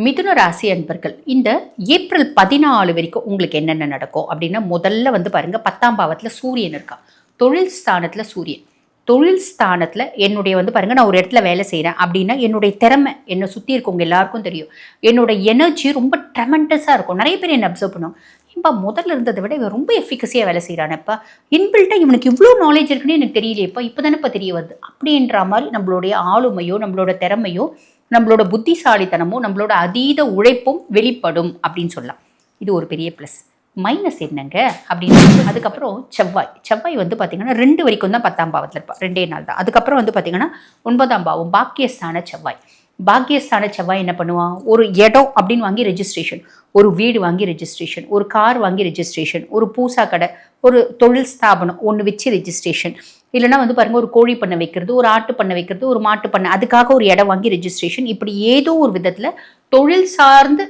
மிதுன ராசி அன்பர்கள் இந்த ஏப்ரல் 14 வரைக்கும் உங்களுக்கு என்னென்ன நடக்கும் அப்படின்னா, முதல்ல வந்து பாருங்க 10ஆம் பாவத்துல சூரியன் இருக்கா. தொழில் ஸ்தானத்துல சூரியன். தொழில் ஸ்தானத்துல என்னுடைய வந்து பாருங்க, நான் ஒரு இடத்துல வேலை செய்றேன் அப்படின்னா, என்னுடைய திறமை என்னை சுத்தி இருக்கவங்க எல்லாருக்கும் தெரியும். என்னோட எனர்ஜி ரொம்ப ட்ரெமெண்டஸா இருக்கும். நிறைய பேர் என்ன அப்சர்வ் பண்ணுவாங்க. ஏன்பா முதல்ல இருந்ததை விட இவன் ரொம்ப எஃபிகசியா வேலை செய்றானேப்பா. இன்பில்ட்டா இவனுக்கு இவ்ளோ நாலேஜ் இருக்குன்னு எனக்கு தெரியலையேப்பா. இப்பதானேப்பா தெரிய வருது. அப்படின்ற மாதிரி நம்மளுடைய ஆளுமையோ, நம்மளோட திறமையோ, நம்மளோட புத்திசாலித்தனமும், நம்மளோட அதீத உழைப்பும் வெளிப்படும் அப்படின்னு சொல்லலாம். இது ஒரு பெரிய ப்ளஸ். மைனஸ் என்னங்க அப்படின்னு அதுக்கப்புறம் செவ்வாய் வந்து பார்த்தீங்கன்னா 2 வரைக்கும் தான் 10ஆம் பாவத்தில் இருப்பா. 2 நாள் தான். அதுக்கப்புறம் வந்து பார்த்தீங்கன்னா 9ஆம் பாவம் பாக்கியஸ்தான செவ்வாய். பாக்கியஸ்தான செவ்வாய் என்ன பண்ணுவான், ஒரு இடம் அப்படின்னு வாங்கி ரெஜிஸ்ட்ரேஷன், ஒரு வீடு வாங்கி ரெஜிஸ்ட்ரேஷன், ஒரு கார் வாங்கி ரெஜிஸ்ட்ரேஷன், ஒரு பூசா கடை, ஒரு தொழில் ஸ்தாபனம் ஒன்று வச்சு ரெஜிஸ்ட்ரேஷன், இல்லைனா வந்து பாருங்க ஒரு கோழி பண்ணை வைக்கிறது, ஒரு ஆட்டு பண்ணை வைக்கிறது, ஒரு மாட்டு பண்ணை, அதுக்காக ஒரு இடம் வாங்கி ரெஜிஸ்ட்ரேஷன், இப்படி ஏதோ ஒரு விதத்தில் தொழில் சார்ந்து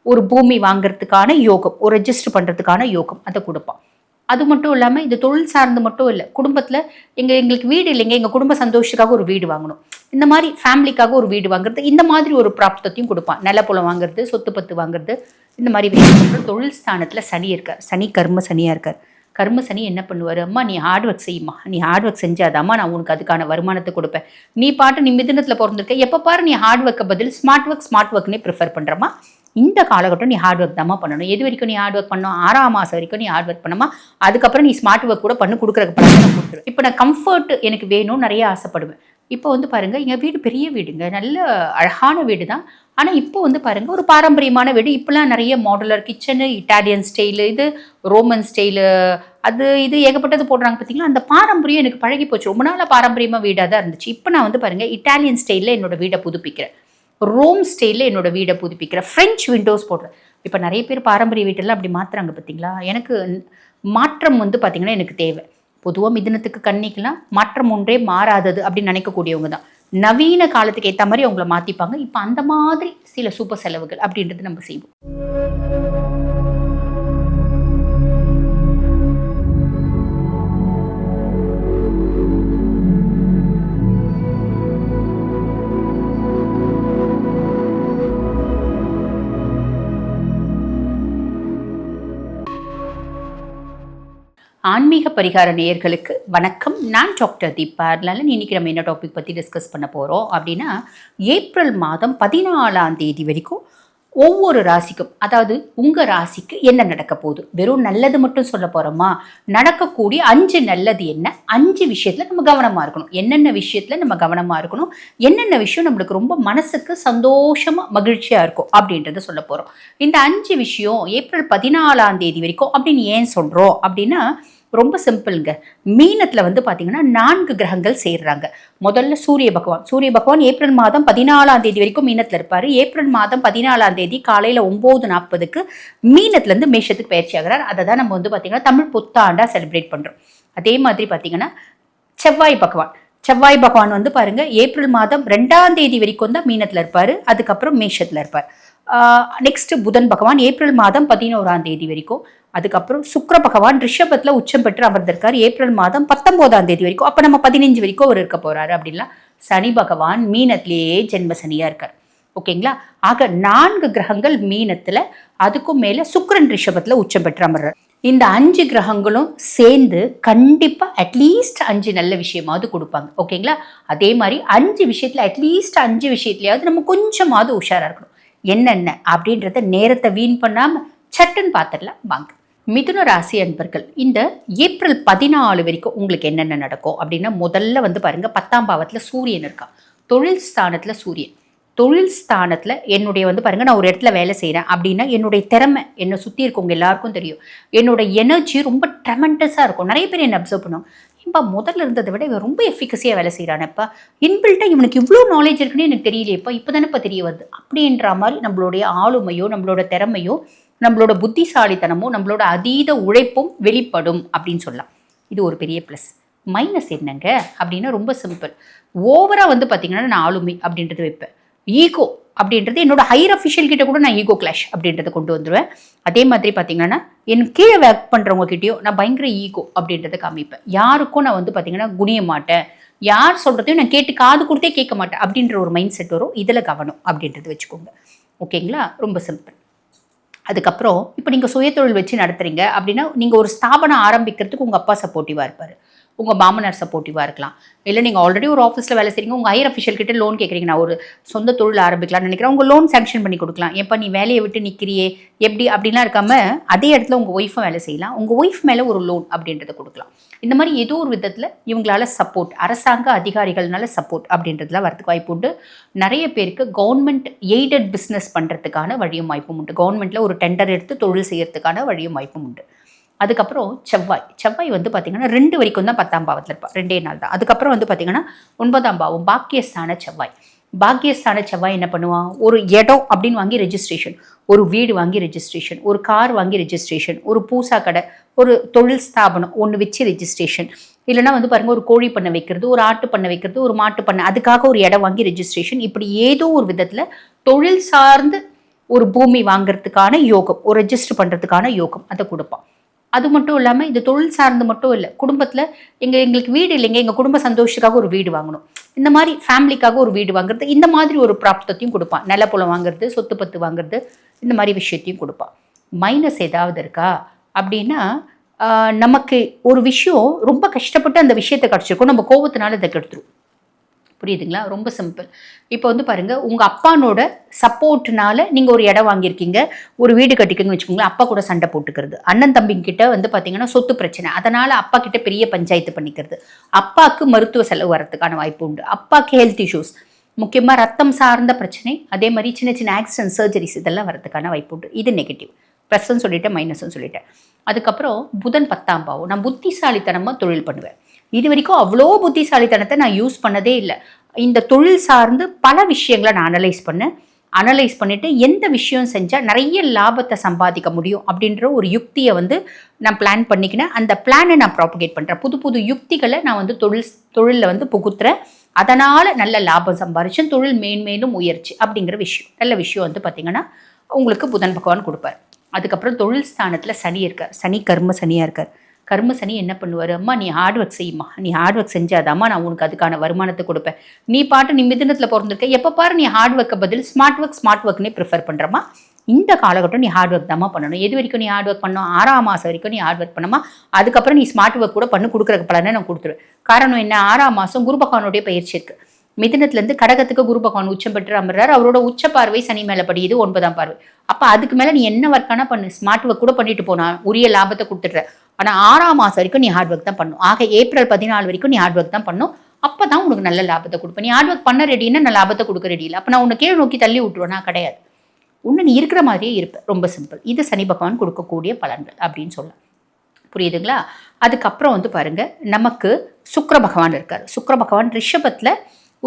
ஒரு பூமி வாங்குறதுக்கான யோகம், ஒரு ரெஜிஸ்டர் பண்ணுறதுக்கான யோகம் அதை கொடுப்பான். அது மட்டும் இல்லாமல் இது தொழில் சார்ந்து மட்டும் இல்லை, குடும்பத்தில் எங்களுக்கு வீடு இல்லைங்க, எங்கள் குடும்ப சந்தோஷத்துக்காக ஒரு வீடு வாங்கணும், இந்த மாதிரி ஃபேமிலிக்காக ஒரு வீடு வாங்குறது, இந்த மாதிரி ஒரு பிராப்தத்தையும் கொடுப்பான். நிலப்புலம் வாங்குறது, சொத்து பத்து வாங்குறது, இந்த மாதிரி விஷயங்கள். தொழில் ஸ்தானத்தில் சனி இருக்கார். சனி கர்ம சனியாக இருக்கார். கர்ம சனி என்ன பண்ணுவார், அம்மா நீ ஹார்ட் ஒர்க் செய்யுமா, நீ ஹார்ட் ஒர்க் செஞ்சாதாம்மா நான் உனக்கு அதுக்கான வருமானத்தை கொடுப்பேன். நீ பாட்டு நீ மிதுனத்தில் பிறந்திருக்க, எப்போ பாரு நீ ஹார்ட் ஒர்க்கை பதில் ஸ்மார்ட் ஒர்க்னே ப்ரிஃபர் பண்ணுறமா. இந்த காலகட்டம் நீ ஹார்ட் ஒர்க் தாம்மா பண்ணணும். எது வரைக்கும் நீ ஹார்ட் ஒர்க் பண்ணணும், 6ஆம் மாதம் வரைக்கும் நீ ஹார்ட் ஒர்க் பண்ணமா. அதுக்கப்புறம் நீ ஸ்மார்ட் ஒர்க் கூட பண்ணி கொடுக்குறக்கு பழக்கம் கொடுத்துருவேன். இப்போ நான் கம்ஃபர்ட் எனக்கு வேணும்னு நிறைய ஆசைப்படுவேன். இப்போ வந்து பாருங்கள், எங்கள் வீடு பெரிய வீடுங்க, நல்ல அழகான வீடு தான். ஆனால் இப்போ வந்து பாருங்கள், ஒரு பாரம்பரியமான வீடு. இப்போலாம் நிறைய மாடுலர் கிச்சனு, இட்டாலியன் ஸ்டைலு, இது ரோமன் ஸ்டைலு, அது இது ஏகப்பட்டது போடுறாங்க பார்த்தீங்களா. அந்த பாரம்பரியம் எனக்கு பழகி போச்சு. ரொம்ப நாளாக பாரம்பரியமாக வீடாக தான் இருந்துச்சு. இப்போ நான் வந்து பாருங்கள், இட்டாலியன் ஸ்டைலில் என்னோட வீடை புதுப்பிக்கிறேன், ரோம் ஸ்டைலில் என்னோட வீடை புதுப்பிக்கிறேன், ஃப்ரெஞ்ச் விண்டோஸ் போடுறேன். இப்போ நிறைய பேர் பாரம்பரிய வீட்டெல்லாம் அப்படி மாற்றுறாங்க பார்த்தீங்களா. எனக்கு மாற்றம் வந்து பார்த்திங்கன்னா எனக்கு தேவை. பொதுவாக மிதுனத்துக்கு கன்னிக்கெல்லாம் மாற்றம் ஒன்றே மாறாதது அப்படின்னு நினைக்கக்கூடியவங்க தான். நவீன காலத்துக்கு ஏற்ற மாதிரி அவங்கள மாற்றிப்பாங்க. இப்போ அந்த மாதிரி சில சூப்பர் செலவுகள் அப்படின்றது நம்ம செய்வோம். ஆன்மீக பரிகார நேயர்களுக்கு வணக்கம். நான் டாக்டர் தீபா. அதனால இன்னைக்கு நம்ம என்ன டாபிக் பற்றி டிஸ்கஸ் பண்ண போகிறோம் அப்படின்னா, ஏப்ரல் மாதம் 14ஆம் தேதி வரைக்கும் ஒவ்வொரு ராசிக்கும், அதாவது உங்கள் ராசிக்கு என்ன நடக்க போகுது, வெறும் நல்லது மட்டும் சொல்ல போகிறோமா, நடக்கக்கூடிய 5 நல்லது என்ன, 5 விஷயத்தில் நம்ம கவனமாக இருக்கணும், என்னென்ன விஷயத்தில் நம்ம கவனமாக இருக்கணும், என்னென்ன விஷயம் நம்மளுக்கு ரொம்ப மனசுக்கு சந்தோஷமாக மகிழ்ச்சியாக இருக்கும் அப்படின்றத சொல்ல போகிறோம். இந்த 5 விஷயம் ஏப்ரல் 14ஆம் தேதி வரைக்கும் அப்படின்னு ஏன் சொல்கிறோம் அப்படின்னா, ரொம்ப சிம்பிளுங்க. மீனத்தில் வந்து பார்த்தீங்கன்னா 4 கிரகங்கள் சேர்றாங்க. முதல்ல சூரிய பகவான் ஏப்ரல் மாதம் 14ஆம் தேதி வரைக்கும் மீனத்தில் இருப்பார். ஏப்ரல் மாதம் 14ஆம் தேதி காலையில் 9:40க்கு மீனத்துலேருந்து மேஷத்துக்கு பயிற்சி ஆகிறார். அதை தான் நம்ம வந்து பார்த்தீங்கன்னா தமிழ் புத்தாண்டாக செலிப்ரேட் பண்ணுறோம். அதே மாதிரி பார்த்தீங்கன்னா செவ்வாய் பகவான் வந்து பாருங்கள், ஏப்ரல் மாதம் 2ஆம் தேதி வரைக்கும் தான் மீனத்தில் இருப்பார். அதுக்கப்புறம் மேஷத்தில் இருப்பார். நெக்ஸ்ட் புதன் பகவான் ஏப்ரல் மாதம் 11ஆம் தேதி வரைக்கும். அதுக்கப்புறம் சுக்கிர பகவான் ரிஷபத்தில் உச்சம் பெற்று அமர்ந்திருக்கார் ஏப்ரல் மாதம் 19ஆம் தேதி வரைக்கும். அப்போ நம்ம 15 வரைக்கும் அவர் இருக்க போறாரு அப்படின்லாம். சனி பகவான் மீனத்திலேயே ஜென்ம சனியா இருக்கார். ஓகேங்களா. ஆக 4 கிரகங்கள் மீனத்தில், அதுக்கும் மேலே சுக்கிரன் ரிஷபத்தில் உச்சம் பெற்று அமர்றார். இந்த 5 கிரகங்களும் சேர்ந்து கண்டிப்பாக அட்லீஸ்ட் 5 நல்ல விஷயமாவது கொடுப்பாங்க. ஓகேங்களா. அதே மாதிரி 5 விஷயத்தில் அட்லீஸ்ட் 5 விஷயத்துலையாவது நம்ம கொஞ்சமாவது உஷாராக இருக்கணும். என்னென்ன அப்படின்றத நேரத்தை வீண் பண்ணாமல் சட்டுன்னு பார்த்துடலாம் வாங்க. மிதுன ராசி அன்பர்கள் இந்த ஏப்ரல் 14 வரைக்கும் உங்களுக்கு என்னென்ன நடக்கும் அப்படின்னா, முதல்ல வந்து பாருங்க 10ஆம் பாவத்தில் சூரியன் இருக்கா. தொழில் ஸ்தானத்தில் சூரியன். தொழில் ஸ்தானத்தில் என்னுடைய வந்து பாருங்கள், நான் ஒரு இடத்துல வேலை செய்கிறேன் அப்படின்னா, என்னுடைய திறமை என்னை சுற்றி இருக்கவங்க எல்லாருக்கும் தெரியும். என்னோட எனர்ஜி ரொம்ப ட்ரெமெண்டஸாக இருக்கும். நிறைய பேர் என்னை அப்சர்வ் பண்ணுவாங்க. ஏன்பா முதல்ல இருந்ததை விட இவன் ரொம்ப எஃபிகசியாக வேலை செய்கிறானேப்பா. இன்பில்ட்டாக இவனுக்கு இவ்வளோ நாலேஜ் இருக்குன்னு எனக்கு தெரியலையேப்பா. இப்போ தானேப்பா தெரிய வருது. அப்படின்ற மாதிரி நம்மளுடைய ஆளுமையோ, நம்மளோட திறமையோ, நம்மளோட புத்திசாலித்தனமோ, நம்மளோட அதீத உழைப்பும் வெளிப்படும் அப்படின்னு சொல்லலாம். இது ஒரு பெரிய ப்ளஸ். மைனஸ் என்னங்க அப்படின்னா ரொம்ப சிம்பிள். ஓவராக வந்து பார்த்தீங்கன்னா நான் ஆளுமை அப்படின்றது வைப்பேன். ஈகோ அப்படின்றது என்னோட ஹையர் அஃபிஷியல் கிட்ட கூட நான் ஈகோ கிளாஷ் அப்படின்றத கொண்டு வந்துடுவேன். அதே மாதிரி பார்த்தீங்கன்னா என் கீழே ஒர்க் பண்ணுறவங்க கிட்டேயோ நான் பயங்கர ஈகோ அப்படின்றத காமிப்பேன். யாருக்கும் நான் வந்து பார்த்தீங்கன்னா குனிய மாட்டேன், யார் சொல்கிறதையும் நான் கேட்டு காது கொடுத்தே கேட்க மாட்டேன் அப்படின்ற ஒரு மைண்ட் செட் வரும். இதில் கவனம் அப்படின்றது வச்சுக்கோங்க. ஓகேங்களா? ரொம்ப சிம்பிள். அதுக்கப்புறம் இப்போ நீங்கள் சுயதொழில் வச்சு நடத்துறீங்க அப்படின்னா, நீங்கள் ஒரு ஸ்தாபனம் ஆரம்பிக்கிறதுக்கு உங்கள் அப்பா சப்போர்ட்டிவாக இருப்பார். உங்கள் மாமனார் சப்போர்ட்டிவாக இருக்கலாம். இல்லை நீங்கள் ஆல்ரெடி ஒரு ஆஃபீஸில் வேலை செய்கிறீங்க, உங்கள் ஹையர் அஃபிஷியல் கிட்ட லோன் கேட்குறீங்க, நான் ஒரு சொந்த தொழில் ஆரம்பிக்கலாம்னு நினைக்கிறேன், உங்கள் லோன் சாங்ஷன் பண்ணி கொடுக்கலாம். எப்போ நீ வேலையை விட்டு நிற்கிறியே எப்படி அப்படின்லாம் இருக்காம, அதே இடத்துல உங்கள் ஒய்ஃபும் வேலை செய்யலாம், உங்கள் ஒய்ஃப் மேலே ஒரு லோன் அப்படின்றத கொடுக்கலாம். இந்த மாதிரி ஏதோ ஒரு விதத்தில் இவங்களால சப்போர்ட், அரசாங்க அதிகாரிகள்னால சப்போர்ட் அப்படின்றதுலாம் வரதுக்கு வாய்ப்பு உண்டு. நிறைய பேருக்கு கவர்மெண்ட் எய்டட் பிஸ்னஸ் பண்ணுறதுக்கான வழியும் வாய்ப்பும் உண்டு. கவர்மெண்ட்டில் ஒரு டெண்டர் எடுத்து தொழில் செய்யறதுக்கான வழியும் வாய்ப்பும் உண்டு. அதுக்கப்புறம் செவ்வாய் வந்து பார்த்தீங்கன்னா 2 வரைக்கும் தான் 10ஆம் பாவத்தில் இருப்பா, 2 நாள் தான். அதுக்கப்புறம் வந்து பார்த்தீங்கன்னா 9ஆம் பாவம் பாக்கியஸ்தான செவ்வாய். பாக்கியஸ்தான செவ்வாய் என்ன பண்ணுவான், ஒரு இடம் அப்படின்னு வாங்கி ரெஜிஸ்ட்ரேஷன், ஒரு வீடு வாங்கி ரெஜிஸ்ட்ரேஷன், ஒரு கார் வாங்கி ரெஜிஸ்ட்ரேஷன், ஒரு பூசா கடை, ஒரு தொழில் ஸ்தாபனம் ஒன்று வச்சு ரெஜிஸ்ட்ரேஷன், இல்லைனா வந்து பாருங்கள் ஒரு கோழி பண்ணை வைக்கிறது, ஒரு ஆட்டு பண்ணை வைக்கிறது, ஒரு மாட்டு பண்ணை, அதுக்காக ஒரு இடம் வாங்கி ரெஜிஸ்ட்ரேஷன், இப்படி ஏதோ ஒரு விதத்தில் தொழில் சார்ந்து ஒரு பூமி வாங்குறதுக்கான யோகம், ஒரு ரெஜிஸ்டர் பண்ணுறதுக்கான யோகம் அதை கொடுப்பான். அது மட்டும் இல்லாமல் இது தொழில் சார்ந்து மட்டும் இல்லை, குடும்பத்தில் எங்களுக்கு வீடு இல்லைங்க, எங்கள் குடும்ப சந்தோஷத்துக்காக ஒரு வீடு வாங்கணும், இந்த மாதிரி ஃபேமிலிக்காக ஒரு வீடு வாங்குறது, இந்த மாதிரி ஒரு பிராப்தத்தையும் கொடுப்பான். நிலப்புலம் வாங்குறது, சொத்து பத்து வாங்குறது, இந்த மாதிரி விஷயத்தையும் கொடுப்பான். மைனஸ் ஏதாவது இருக்கா அப்படின்னா, நமக்கு ஒரு விஷயம் ரொம்ப கஷ்டப்பட்டு அந்த விஷயத்தை கிடச்சிருக்கும், நம்ம கோபத்தினால இதை கெடுத்துரும். புரியுதுங்களா? ரொம்ப சிம்பிள். இப்போ வந்து பாருங்கள், உங்கள் அப்பானோட சப்போர்ட்னால நீங்கள் ஒரு இடம் வாங்கியிருக்கீங்க, ஒரு வீடு கட்டிக்கங்கன்னு வச்சுக்கோங்களேன், அப்பா கூட சண்டை போட்டுக்கிறது, அண்ணன் தம்பிங்கிட்ட வந்து பார்த்தீங்கன்னா சொத்து பிரச்சனை, அதனால் அப்பா கிட்ட பெரிய பஞ்சாயத்து பண்ணிக்கிறது, அப்பாவுக்கு மருத்துவ செலவு வரதுக்கான வாய்ப்பு உண்டு, அப்பாவுக்கு ஹெல்த் இஷ்யூஸ், முக்கியமாக ரத்தம் சார்ந்த பிரச்சனை, அதே மாதிரி சின்ன சின்ன ஆக்சிடென்ட் சர்ஜரிஸ் இதெல்லாம் வரதுக்கான வாய்ப்பு உண்டு. இது நெகட்டிவ். ப்ளஸ்ன்னு சொல்லிட்டேன், மைனஸ்ன்னு சொல்லிட்டேன். அதுக்கப்புறம் புதன் 10ஆம் பாவம். நான் புத்திசாலித்தனமாக தொழில் பண்ணுவேன். இது வரைக்கும் அவ்வளோ புத்திசாலித்தனத்தை நான் யூஸ் பண்ணதே இல்லை. இந்த தொழில் சார்ந்து பல விஷயங்களை நான் அனலைஸ் பண்ணிவிட்டு எந்த விஷயம் செஞ்சால் நிறைய லாபத்தை சம்பாதிக்க முடியும் அப்படின்ற ஒரு யுக்தியை வந்து நான் பிளான் பண்ணிக்கினேன். அந்த பிளானை நான் ப்ராபகேட் பண்ணுறேன். புது புது யுக்திகளை நான் வந்து தொழிலில் வந்து புகுத்துறேன். அதனால் நல்ல லாபம் சம்பாதிச்சு தொழில் மேன்மேலும் உயர்ச்சி அப்படிங்கிற விஷயம், நல்ல விஷயம் வந்து பார்த்திங்கன்னா உங்களுக்கு புதன் பகவான் கொடுப்பார். அதுக்கப்புறம் தொழில் ஸ்தானத்தில் சனி இருக்கார். சனி கர்ம சனியாக இருக்கார். கர்ம சனி என்ன பண்ணுவார், அம்மா நீ ஹார்ட் ஒர்க் செய்யுமா, நீ ஹார்ட் ஒர்க் செஞ்சாதாம்மா நான் உனக்கு அதுக்கான வருமானத்தை கொடுப்பேன், நீ பாட்டு நீ மிதுனத்தில் பிறந்திருக்க, எப்போ பாரு நீ ஹார்ட் ஒர்க்கை பதில் ஸ்மார்ட் ஒர்க்னே ப்ரிஃபர் பண்ணுறமா, இந்த காலகட்டம் நீ ஹார்ட் ஒர்க் தாம்மா பண்ணணும். எது வரைக்கும் நீ ஹார்ட் ஒர்க் பண்ணணும், 6ஆம் மாதம் வரைக்கும் நீ ஹார்ட் ஒர்க் பண்ணமா, அதுக்கப்புறம் நீ ஸ்மார்ட் ஒர்க் கூட பண்ணி கொடுக்குற பலனை நான் கொடுத்துருவேன். காரணம் என்ன, 6ஆம் மாதம் குரு பகவானுடைய பயிற்சி இருக்குது. மிதுனத்துலேருந்து கடகத்துக்கு குரு பகவான் உச்சம் பெற்று அமர்றார். அவரோட உச்ச பார்வை சனி மேலே படியுது, 9ஆம் பார்வை. அப்போ அதுக்கு மேலே நீ என்ன ஒர்க்கானா பண்ணு, ஸ்மார்ட் ஒர்க் கூட பண்ணிட்டு போனா உரிய லாபத்தை கொடுத்துட்ற. ஆனால் 6ஆம் மாதம் வரைக்கும் நீ ஹார்ட் ஒர்க் தான் பண்ணும். ஆக ஏப்ரல் 14 வரைக்கும் நீ ஹார்ட் ஒர்க் தான் பண்ணும். அப்போ தான் உனக்கு நல்ல லாபத்தை கொடுப்பேன். நீ ஹார்ட் ஒர்க் பண்ண ரெடின்னா நான் லாபத்தை கொடுக்க ரெடி இல்லை. அப்போ நான் உன்னை கீழே நோக்கி தள்ளி விட்டுருவேன்னா கிடையாது. உன்னை நீ இருக்கிற மாதிரியே இருப்பேன். ரொம்ப சிம்பிள். இது சனி பகவான் கொடுக்கக்கூடிய பலன்கள் அப்படின்னு சொல்லலாம். புரியுதுங்களா? அதுக்கப்புறம் வந்து பாருங்கள், நமக்கு சுக்கிர பகவான் இருக்கார். சுக்கிர பகவான் ரிஷபத்தில்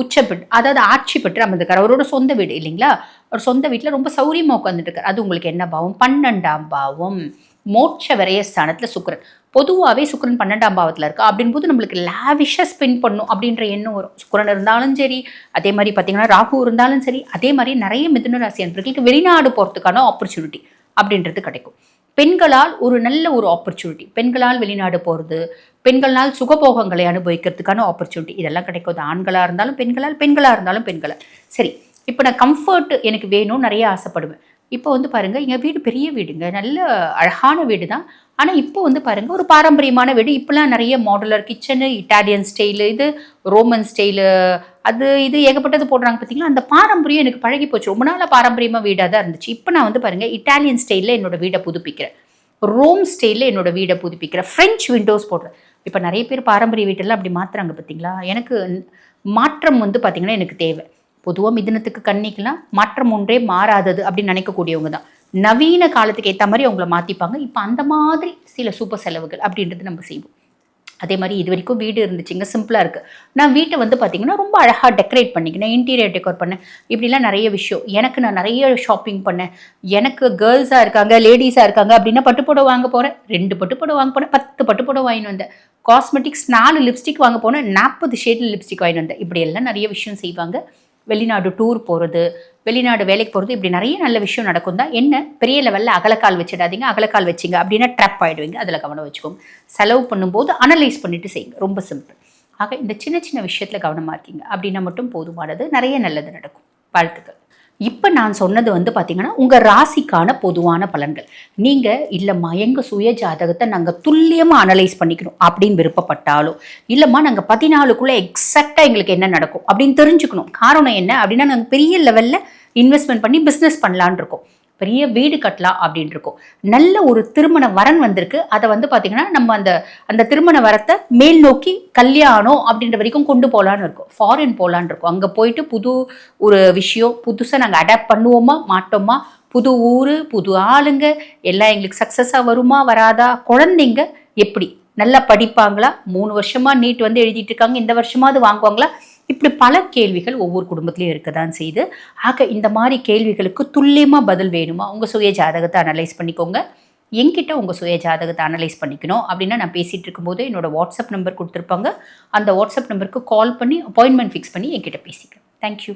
உச்சப்பட்டு, அதாவது ஆட்சி பெற்று அமர்ந்திருக்கார். அவரோட சொந்த வீடு இல்லைங்களா, ஒரு சொந்த வீட்டில் ரொம்ப சௌரியமாக உட்காந்துட்டு இருக்கார். அது உங்களுக்கு என்ன பாவம், 12ஆம் பாவம், மோட்ச விரயஸ்தானத்தில் சுக்கிரன். பொதுவாகவே சுக்கிரன் 12ஆம் பாவத்தில் இருக்கா அப்படின்போது நம்மளுக்கு லாவிஷாக ஸ்பெண்ட் பண்ணும் அப்படின்ற எண்ணம் வரும். சுக்கிரன் இருந்தாலும் சரி, அதே மாதிரி பார்த்தீங்கன்னா ராகு இருந்தாலும் சரி, அதே மாதிரி நிறைய மிதுன ராசி அன்பர்களுக்கு வெளிநாடு போகிறதுக்கான ஆப்பர்ச்சுனிட்டி அப்படின்றது கிடைக்கும். பெண்களால் ஒரு நல்ல ஒரு ஆப்பர்ச்சுனிட்டி, பெண்களால் வெளிநாடு போகிறது, பெண்களால் சுகபோகங்களை அனுபவிக்கிறதுக்கான ஆப்பர்ச்சுனிட்டி இதெல்லாம் கிடைக்கும். ஆண்களாக இருந்தாலும் பெண்களாக இருந்தாலும் பெண்களால். சரி, இப்போ நான் கம்ஃபர்ட் எனக்கு வேணும் நிறைய ஆசைப்படுவேன். இப்போ வந்து பாருங்கள், எங்கள் வீடு பெரிய வீடுங்க, நல்ல அழகான வீடு தான். ஆனால் இப்போ வந்து பாருங்கள், ஒரு பாரம்பரியமான வீடு. இப்போலாம் நிறைய மாடுலர் கிச்சனு, இட்டாலியன் ஸ்டைலு, இது ரோமன் ஸ்டைலு, அது இது ஏகப்பட்டது போடுறாங்க பார்த்தீங்களா. அந்த பாரம்பரியம் எனக்கு பழகி போச்சு. ரொம்ப நாளாக பாரம்பரியமாக வீடாக தான் இருந்துச்சு. இப்போ நான் வந்து பாருங்கள், இட்டாலியன் ஸ்டைலில் என்னோடய வீடை புதுப்பிக்கிறேன், ரோம் ஸ்டைலில் என்னோடய வீடை புதுப்பிக்கிறேன், ஃப்ரெஞ்ச் விண்டோஸ் போடுறேன். இப்போ நிறைய பேர் பாரம்பரிய வீட்டெல்லாம் அப்படி மாற்றுறாங்க பார்த்தீங்களா. எனக்கு மாற்றம் வந்து பார்த்திங்கன்னா எனக்கு தேவை. பொதுவாக மிதுனத்துக்கு கன்னிக்கெலாம் மாற்றம் ஒன்றே மாறாதது அப்படின்னு நினைக்கக்கூடியவங்க தான். நவீன காலத்துக்கு ஏற்ற மாதிரி அவங்கள மாற்றிப்பாங்க. இப்போ அந்த மாதிரி சில சூப்பர் செலவுகள் அப்படின்றது நம்ம செய்வோம். அதே மாதிரி இது வரைக்கும் வீடு இருந்துச்சுங்க, சிம்பிளாக இருக்குது. நான் வீட்டை வந்து பார்த்திங்கன்னா ரொம்ப அழகாக டெக்கரேட் பண்ணிக்கினேன், இன்டீரியர் டெக்கோர் பண்ணேன், இப்படிலாம் நிறைய விஷயம். நான் நிறைய ஷாப்பிங் பண்ணேன். எனக்கு கேர்ள்ஸாக இருக்காங்க, லேடிஸாக இருக்காங்க அப்படின்னா பட்டுப்புடவை வாங்க போகிறேன், 2 பட்டுப்புடவை வாங்க போனேன், 10 பட்டுப்புடவை வாங்கிட்டு வந்தேன். காஸ்மெட்டிக்ஸ் 4 லிப்ஸ்டிக் வாங்க போனேன், 40 ஷேடில் லிப்ஸ்டிக் வாங்கிட்டு வந்தேன். இப்படி எல்லாம் நிறைய விஷயம் செய்வாங்க. வெளிநாடு டூர் போகிறது, வெளிநாடு வேலைக்கு போகிறது, இப்படி நிறைய நல்ல விஷயம் நடக்கும் தான். என்ன பெரிய லெவலில் அகலக்கால் வச்சிடாதீங்க. அகலக்கால் வச்சிங்க அப்படின்னா ட்ராப் ஆகிடுவீங்க. அதில் கவனம் வச்சுக்கோங்க. செலவு பண்ணும்போது அனலைஸ் பண்ணிவிட்டு செய்யுங்க. ரொம்ப சிம்பிள். ஆக இந்த சின்ன சின்ன விஷயத்தில் கவனமாக இருக்கீங்க அப்படின்னா மட்டும் போதுமானது. நிறைய நல்லது நடக்கும். வாழ்த்துக்கள். இப்போ நான் சொன்னது வந்து பார்த்தீங்கன்னா உங்கள் ராசிக்கான பொதுவான பலன்கள். நீங்கள் இல்லைம்மா எங்கள் சுய ஜாதகத்தை நாங்கள் துல்லியமாக அனலைஸ் பண்ணிக்கணும் அப்படின்னு விருப்பப்பட்டாலோ, இல்லைம்மா நாங்கள் 14க்குள்ளே எக்ஸாக்டாக எங்களுக்கு என்ன நடக்கும் அப்படின்னு தெரிஞ்சுக்கணும். காரணம் என்ன அப்படின்னா, நாங்கள் பெரிய லெவலில் இன்வெஸ்ட்மெண்ட் பண்ணி பிஸ்னஸ் பண்ணலான் இருக்கோம், பெரிய வீடு கட்டலாம் அப்படின்னு இருக்கும். நல்ல ஒரு திருமண வரன் வந்திருக்கு. அதை வந்து பார்த்தீங்கன்னா நம்ம அந்த அந்த திருமண வரத்தை மேல் நோக்கி கல்யாணம் அப்படின்ற வரைக்கும் கொண்டு போகலான்னு இருக்கும். ஃபாரின் போகலான்னு இருக்கும். அங்கே போயிட்டு புது ஒரு விஷயம் புதுசாக நாங்கள் அடாப்ட் பண்ணுவோமா மாட்டோமா, புது ஊர் புது ஆளுங்க எல்லாம் எங்களுக்கு சக்ஸஸாக வருமா வராதா, குழந்தைங்க எப்படி நல்லா படிப்பாங்களா, 3 வருஷமா நீட் வந்து எழுதிட்டு இருக்காங்க, இந்த வருஷமாவது வாங்குவாங்களா, இப்படி பல கேள்விகள் ஒவ்வொரு குடும்பத்திலையும் இருக்க தான் செய்யுது. ஆக இந்த மாதிரி கேள்விகளுக்கு துல்லியமாக பதில் வேணுமா, உங்கள் சுய ஜாதகத்தை அனலைஸ் பண்ணிக்கோங்க. என்கிட்ட உங்கள் சுய ஜாதகத்தை அனலைஸ் பண்ணிக்கணும் அப்படின்னா, நான் பேசிகிட்டு இருக்கும்போது என்னோட வாட்ஸ்அப் நம்பர் கொடுத்துருப்பாங்க. அந்த வாட்ஸ்அப் நம்பருக்கு கால் பண்ணி அப்பாயின்மெண்ட் ஃபிக்ஸ் பண்ணி என்கிட்ட பேசிக்கிறேன். தேங்க்யூ.